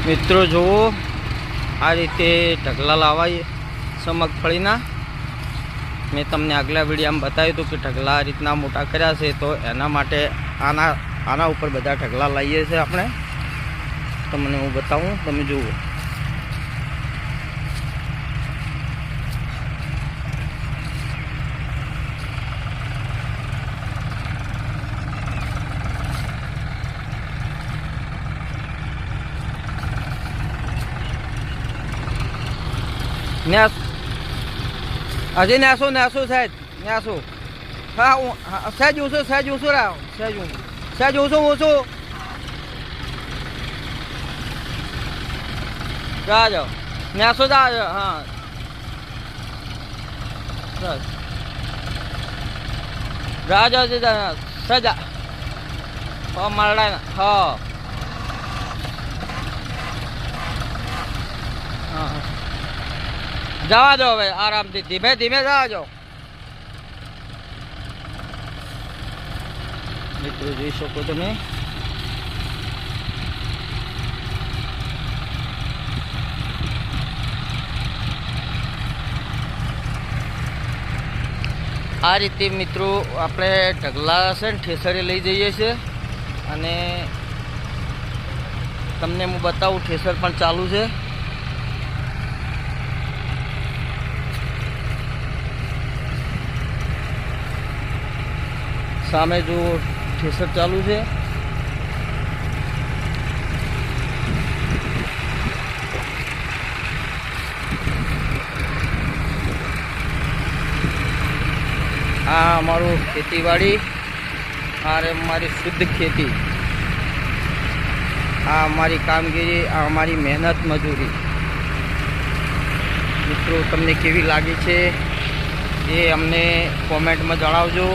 મિત્રો જુઓ આ રીતે ઢગલા લાવાય છે મગફળીના। મેં તમને આગલા વિડીયોમાં બતાવ્યું હતું કે ઢગલા આ રીતના મોટા કર્યા છે, તો એના માટે આના ઉપર બધા ઢગલા લાવીએ છીએ આપણે। તમને હું બતાવું, તમે જુઓ। હજી નેસો સાહેબ, નેસો। હા સહેજ ઊંચો રાવ, સહેજ ઊંચો જાઓ, નેસો જાઓ। હા બસ જાઓ સજા મારડા। હા હા જવા દો હવે આરામથી, ધીમે ધીમે જવા દો। મિત્રો જોઈ શકો તમે, આ રીતે મિત્રો આપણે ઢગલા છે ને ઠેસરે લઈ જઈએ છીએ, અને તમને હું બતાવું ઠેસર પણ ચાલુ છે। સામે જો ઠેસર ચાલુ છે। આ અમારું ખેતીવાડી, આ અમારી શુદ્ધ ખેતી, આ અમારી કામગીરી, આ અમારી મહેનત મજૂરી। મિત્રો તમને કેવી લાગી છે એ અમને કોમેન્ટમાં જણાવજો।